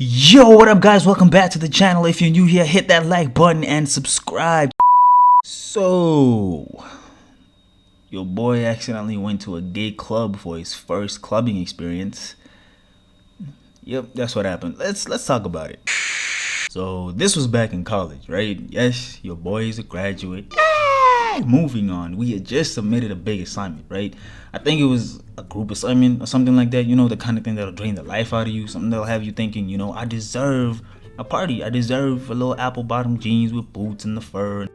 Yo, what up guys? Welcome back to the channel. If you're new here, hit that like button and subscribe. So, your boy accidentally went to a gay club for his first clubbing experience. Yep, that's what happened. Let's talk about it. So, this was back in college, right? Yes, your boy is a graduate. Moving on, we had just submitted a big assignment, right? I think it was a group assignment or something like that, you know, the kind of thing that'll drain the life out of you, something that'll have you thinking, you know, I deserve a party, I deserve a little apple bottom jeans with boots and the fur.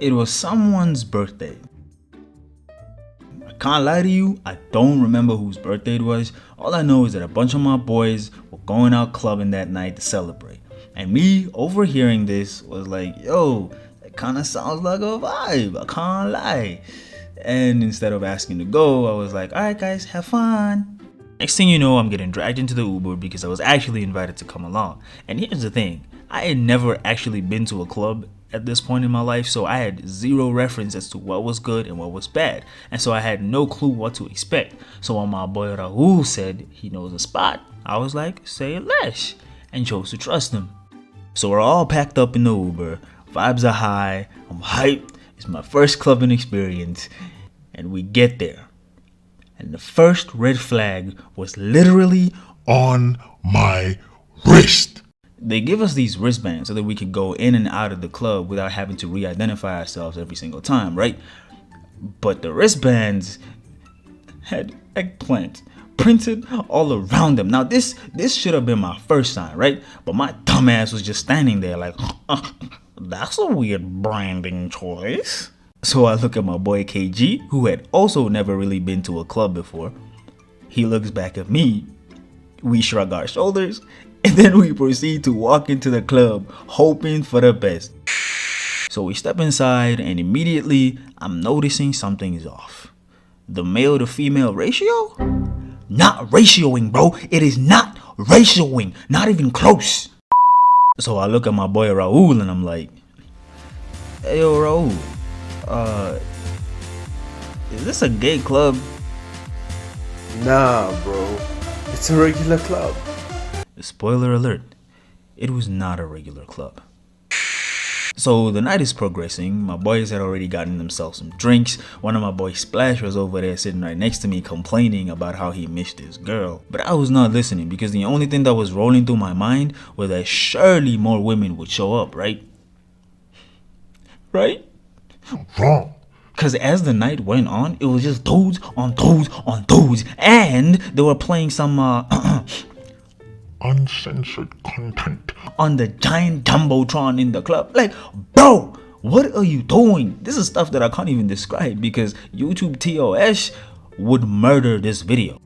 It was someone's birthday. I can't lie to you, I don't remember whose birthday it was. All I know is that a bunch of my boys were going out clubbing that night to celebrate, and me overhearing this was like, yo, kind of sounds like a vibe, I can't lie. And instead of asking to go, I was like, alright guys, have fun. Next thing you know, I'm getting dragged into the Uber because I was actually invited to come along. And here's the thing, I had never actually been to a club at this point in my life, so I had zero reference as to what was good and what was bad, and so I had no clue what to expect. So when my boy Rahul said he knows a spot, I was like, say less, and chose to trust him. So we're all packed up in the Uber, vibes are high, I'm hyped, it's my first clubbing experience, and we get there. And the first red flag was literally on my wrist. They give us these wristbands so that we could go in and out of the club without having to re-identify ourselves every single time, right? But the wristbands had eggplant printed all around them. Now this should have been my first sign, right? But my dumbass was just standing there like, that's a weird branding choice. So I look at my boy KG, who had also never really been to a club before. He looks back at me, we shrug our shoulders, and then we proceed to walk into the club, hoping for the best. So we step inside, and immediately I'm noticing something is off. The male to female ratio? Not ratioing, bro. It is not ratioing, not even close. So I look at my boy Rahul and I'm like, hey yo Rahul, is this a gay club? Nah bro, it's a regular club. Spoiler alert, it was not a regular club. So the night is progressing, my boys had already gotten themselves some drinks. One of my boys, Splash, was over there sitting right next to me complaining about how he missed his girl. But I was not listening because the only thing that was rolling through my mind was that surely more women would show up, right? Right? Wrong. Because as the night went on, it was just dudes on dudes on dudes, and they were playing some Uncensored content on the giant jumbotron in the club. Like, bro, what are you doing? This is stuff that I can't even describe because YouTube TOS would murder this video.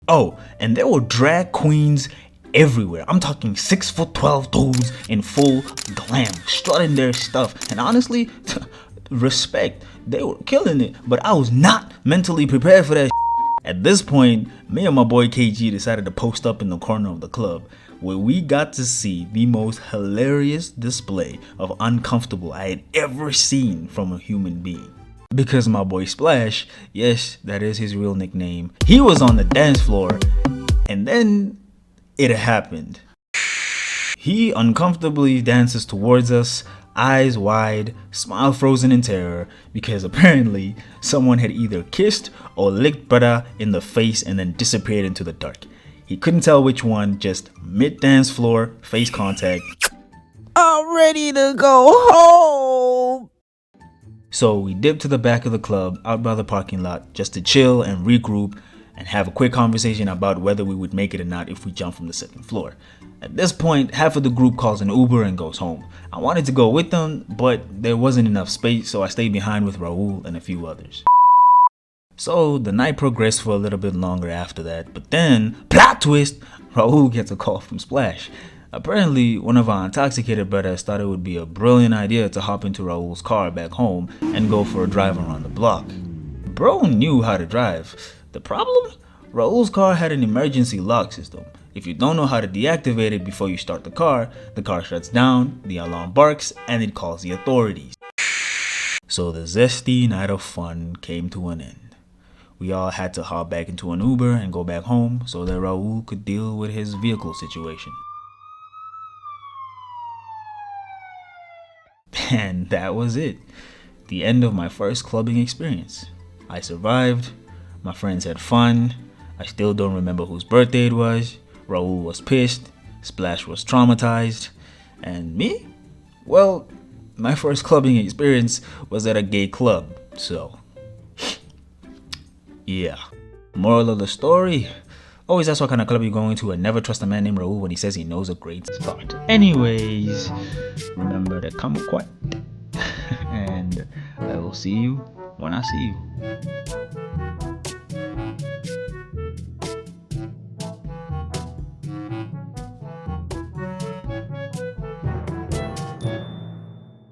Oh, and there were drag queens everywhere. I'm talking 6'12" dudes in full glam, strutting their stuff. And honestly, respect, they were killing it, but I was not mentally prepared for that. At this point, me and my boy KG decided to post up in the corner of the club, where we got to see the most hilarious display of uncomfortable I had ever seen from a human being. Because my boy Splash, yes, that is his real nickname, he was on the dance floor, and then it happened. He uncomfortably dances towards us, eyes wide, smile frozen in terror, because apparently someone had either kissed or licked brother in the face and then disappeared into the dark. He couldn't tell which one, just mid-dance floor, face contact. I'm ready to go home. So we dipped to the back of the club, out by the parking lot, just to chill and regroup and have a quick conversation about whether we would make it or not if we jumped from the second floor. At this point, half of the group calls an Uber and goes home. I wanted to go with them, but there wasn't enough space, so I stayed behind with Rahul and a few others. So the night progressed for a little bit longer after that, but then, plot twist, Rahul gets a call from Splash. Apparently, one of our intoxicated brothers thought it would be a brilliant idea to hop into Rahul's car back home and go for a drive around the block. Bro knew how to drive. The problem? Rahul's car had an emergency lock system. If you don't know how to deactivate it before you start the car shuts down, the alarm barks, and it calls the authorities. So the zesty night of fun came to an end. We all had to hop back into an Uber and go back home so that Raul could deal with his vehicle situation. And that was it. The end of my first clubbing experience. I survived. My friends had fun. I still don't remember whose birthday it was. Raul was pissed. Splash was traumatized. And me? Well, my first clubbing experience was at a gay club. So, yeah. Moral of the story? Always ask what kind of club you're going to and never trust a man named Raul when he says he knows a great spot. Anyways, remember to come quiet. And I will see you when I see you.